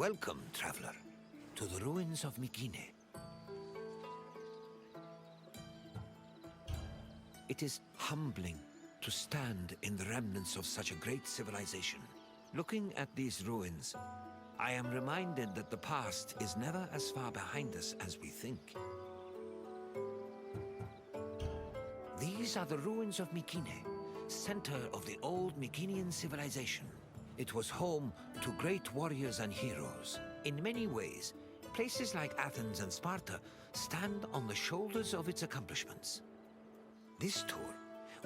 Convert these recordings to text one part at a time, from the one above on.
Welcome, traveler, to the ruins of Mycenae. It is humbling to stand in the remnants of such a great civilization. Looking at these ruins, I am reminded that the past is never as far behind us as we think. These are the ruins of Mycenae, center of the old Mycenaean civilization. It was home to great warriors and heroes. In many ways, places like Athens and Sparta stand on the shoulders of its accomplishments. This tour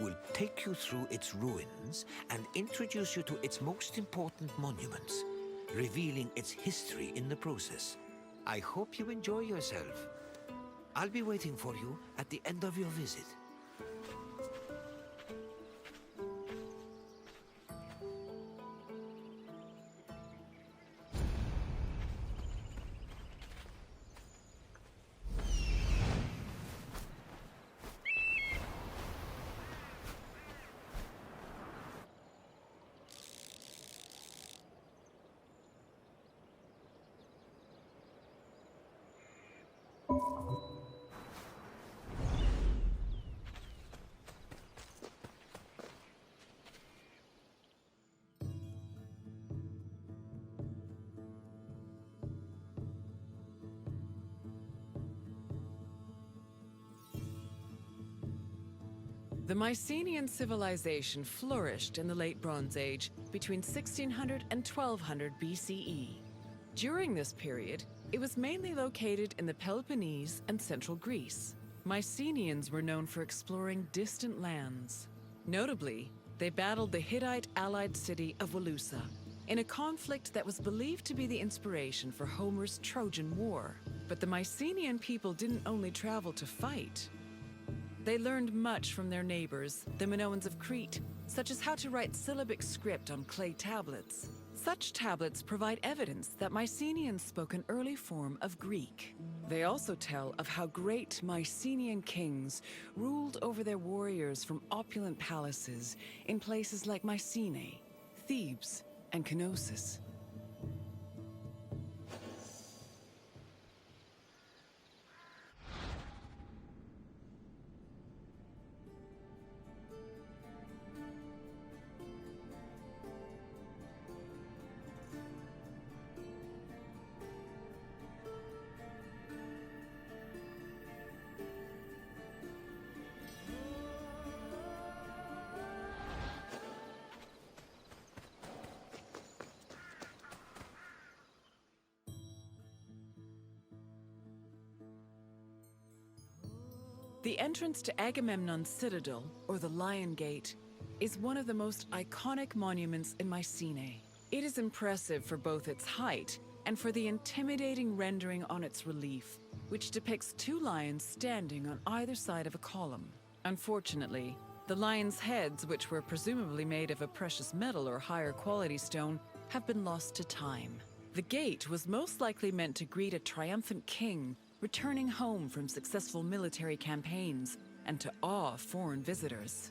will take you through its ruins and introduce you to its most important monuments, revealing its history in the process. I hope you enjoy yourself. I'll be waiting for you at the end of your visit. The Mycenaean civilization flourished in the Late Bronze Age between 1600 and 1200 BCE. During this period, it was mainly located in the Peloponnese and central Greece. Mycenaeans were known for exploring distant lands. Notably, they battled the Hittite-allied city of Walusa in a conflict that was believed to be the inspiration for Homer's Trojan War. But the Mycenaean people didn't only travel to fight. They learned much from their neighbors, the Minoans of Crete, such as how to write syllabic script on clay tablets. Such tablets provide evidence that Mycenaeans spoke an early form of Greek. They also tell of how great Mycenaean kings ruled over their warriors from opulent palaces in places like Mycenae, Thebes, and Knossos. The entrance to Agamemnon's citadel, or the Lion Gate, is one of the most iconic monuments in Mycenae. It is impressive for both its height and for the intimidating rendering on its relief, which depicts two lions standing on either side of a column. Unfortunately, the lions' heads, which were presumably made of a precious metal or higher quality stone, have been lost to time. The gate was most likely meant to greet a triumphant king returning home from successful military campaigns and to awe foreign visitors.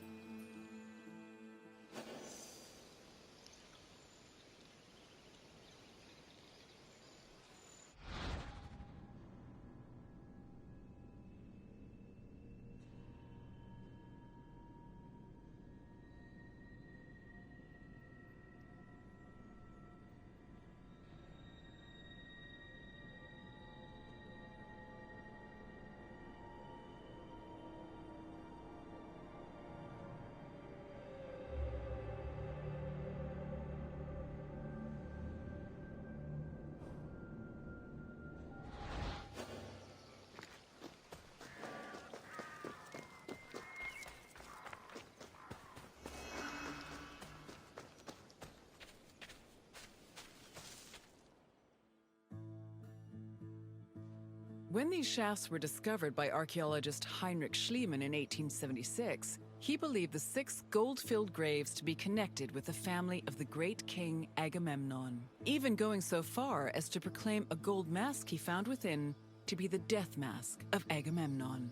When these shafts were discovered by archaeologist Heinrich Schliemann in 1876, he believed the 6 gold-filled graves to be connected with the family of the great king Agamemnon, even going so far as to proclaim a gold mask he found within to be the death mask of Agamemnon.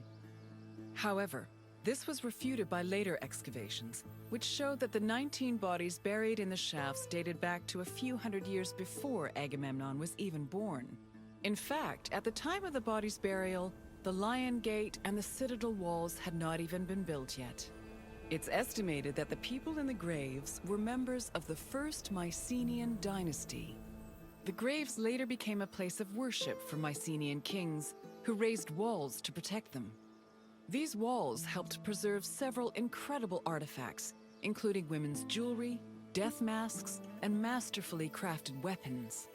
However, This was refuted by later excavations, which showed that the 19 bodies buried in the shafts dated back to a few hundred years before Agamemnon was even born. In fact, at the time of the body's burial, the Lion Gate and the citadel walls had not even been built yet. It's estimated that the people in the graves were members of the first Mycenaean dynasty. The graves later became a place of worship for Mycenaean kings, who raised walls to protect them. These walls helped preserve several incredible artifacts, including women's jewelry, death masks, and masterfully crafted weapons.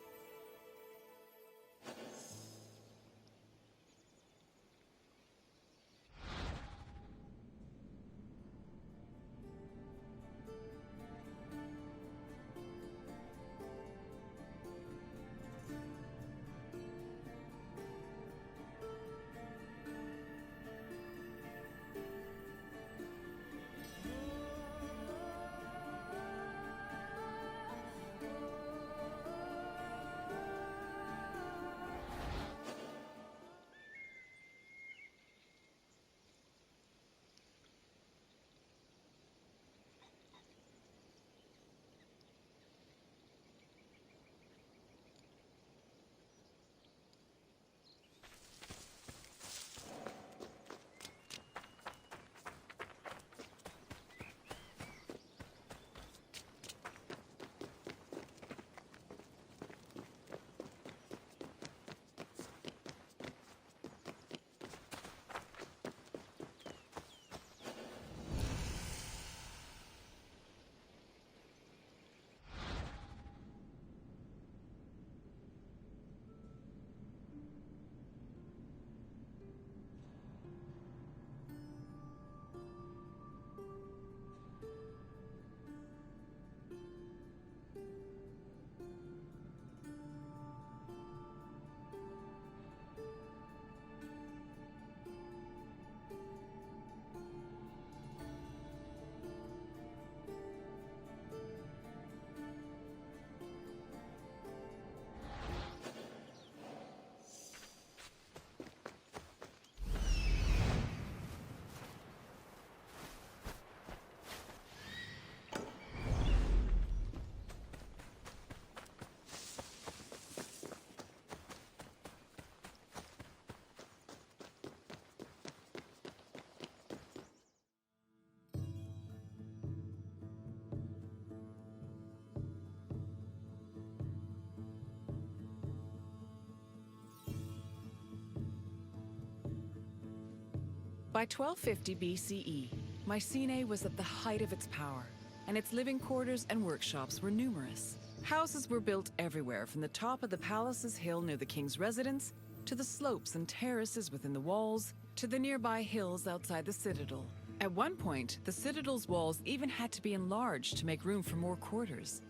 By 1250 BCE, Mycenae was at the height of its power, and its living quarters and workshops were numerous. Houses were built everywhere, from the top of the palace's hill near the king's residence, to the slopes and terraces within the walls, to the nearby hills outside the citadel. At one point, the citadel's walls even had to be enlarged to make room for more quarters.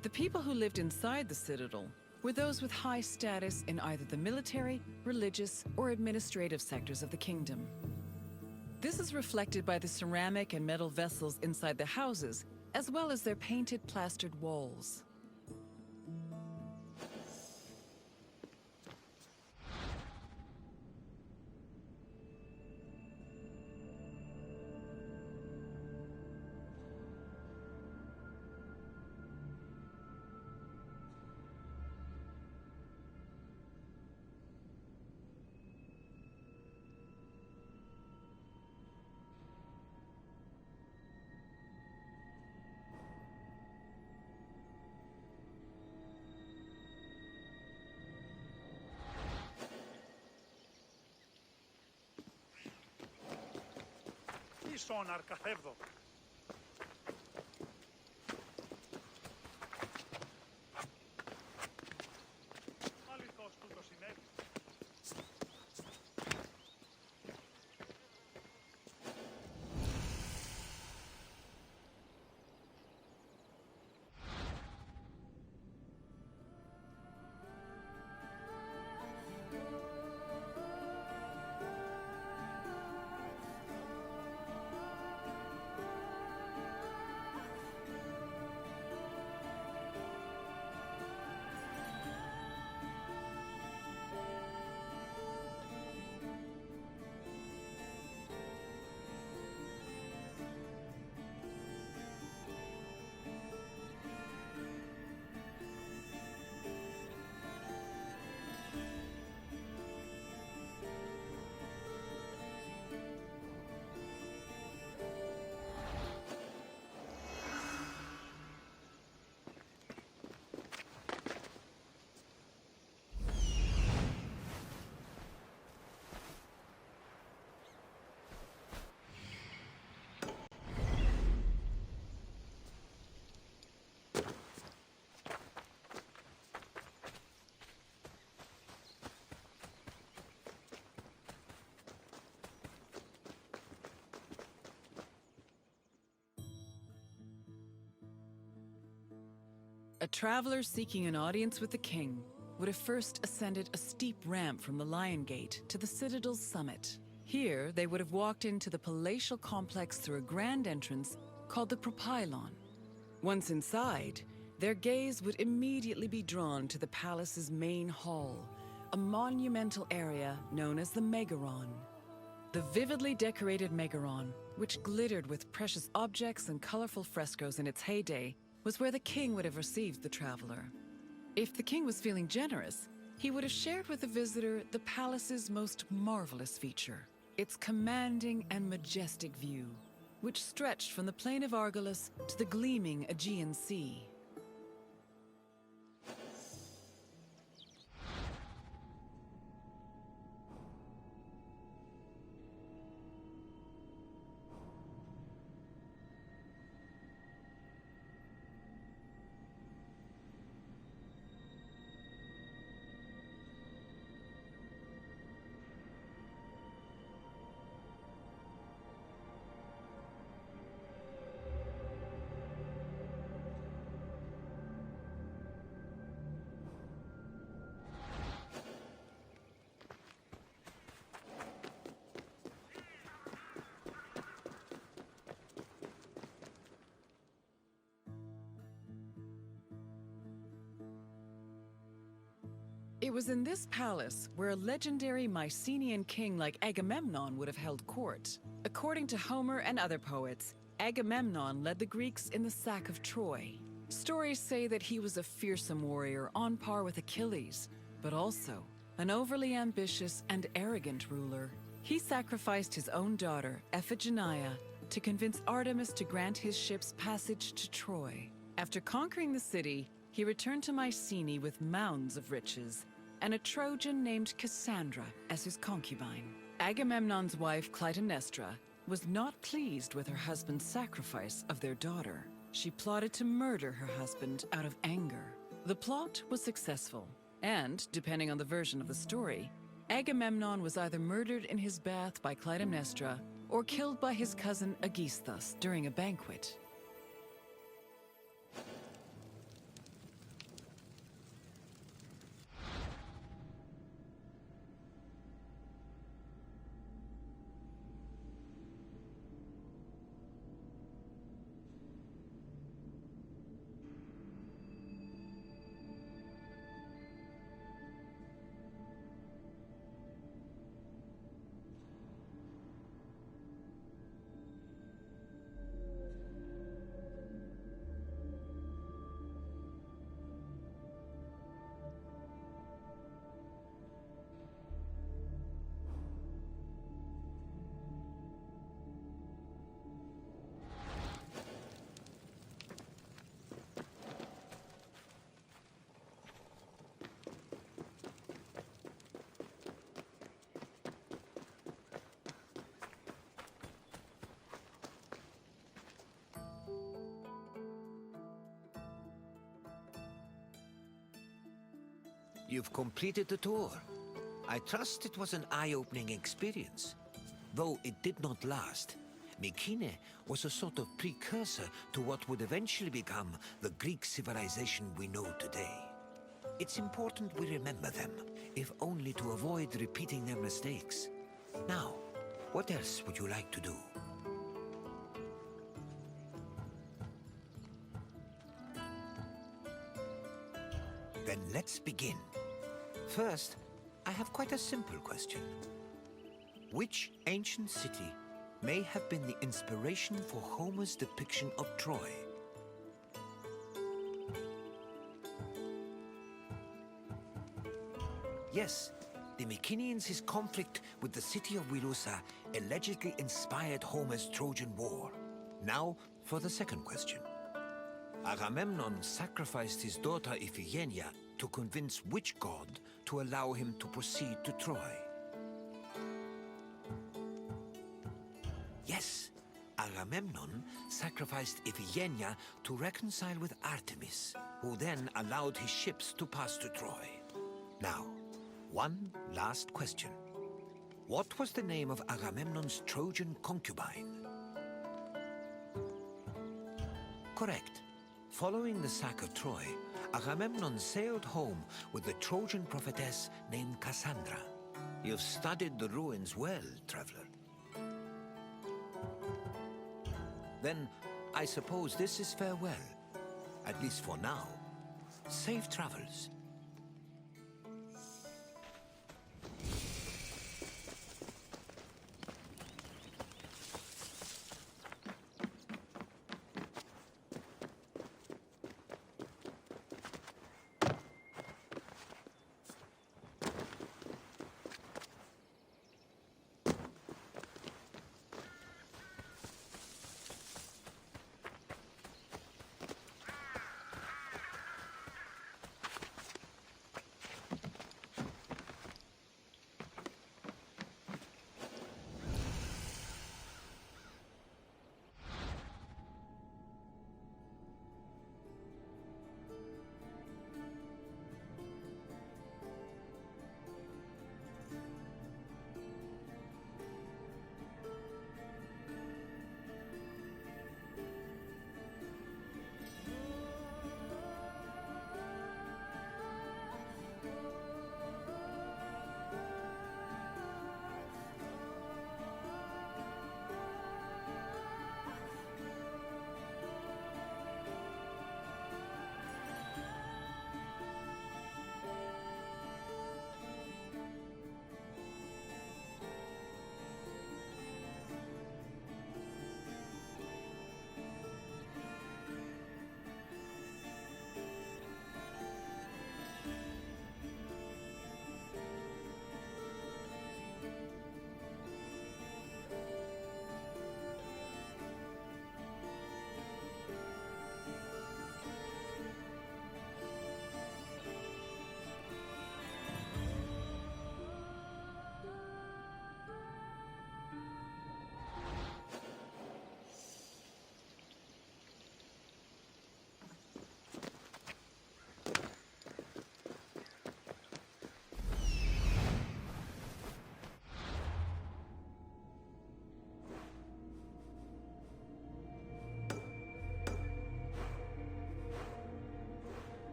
The people who lived inside the citadel were those with high status in either the military, religious, or administrative sectors of the kingdom. This is reflected by the ceramic and metal vessels inside the houses, as well as their painted plastered walls. Ίσον αρκαθεύδο. Αληθώς τούτο συνέβη. A traveler seeking an audience with the king would have first ascended a steep ramp from the Lion Gate to the citadel's summit. Here, they would have walked into the palatial complex through a grand entrance called the propylon. Once inside, their gaze would immediately be drawn to the palace's main hall, a monumental area known as the Megaron. The vividly decorated Megaron, which glittered with precious objects and colorful frescoes in its heyday, was where the king would have received the traveler. If the king was feeling generous, he would have shared with the visitor the palace's most marvelous feature, its commanding and majestic view, which stretched from the plain of Argolis to the gleaming Aegean Sea. It was in this palace where a legendary Mycenaean king like Agamemnon would have held court. According to Homer and other poets, Agamemnon led the Greeks in the sack of Troy. Stories say that he was a fearsome warrior on par with Achilles, but also an overly ambitious and arrogant ruler. He sacrificed his own daughter, Iphigenia, to convince Artemis to grant his ship's passage to Troy. After conquering the city, he returned to Mycenae with mounds of riches and a Trojan named Cassandra as his concubine. Agamemnon's wife, Clytemnestra, was not pleased with her husband's sacrifice of their daughter. She plotted to murder her husband out of anger. The plot was successful, and, depending on the version of the story, Agamemnon was either murdered in his bath by Clytemnestra or killed by his cousin Aegisthus during a banquet. You've completed the tour. I trust it was an eye-opening experience. Though it did not last, Mycenae was a sort of precursor to what would eventually become the Greek civilization we know today. It's important we remember them, if only to avoid repeating their mistakes. Now, what else would you like to do? Then let's begin. First, I have quite a simple question. Which ancient city may have been the inspiration for Homer's depiction of Troy? Yes, the Mycenaeans' conflict with the city of Wilusa allegedly inspired Homer's Trojan War. Now, for the second question. Agamemnon sacrificed his daughter Iphigenia to convince which god to allow him to proceed to Troy? Yes, Agamemnon sacrificed Iphigenia to reconcile with Artemis, who then allowed his ships to pass to Troy. Now, one last question. What was the name of Agamemnon's Trojan concubine? Correct. Following the sack of Troy, Agamemnon sailed home with the Trojan prophetess named Cassandra. You've studied the ruins well, traveler. Then, I suppose this is farewell. At least for now. Safe travels.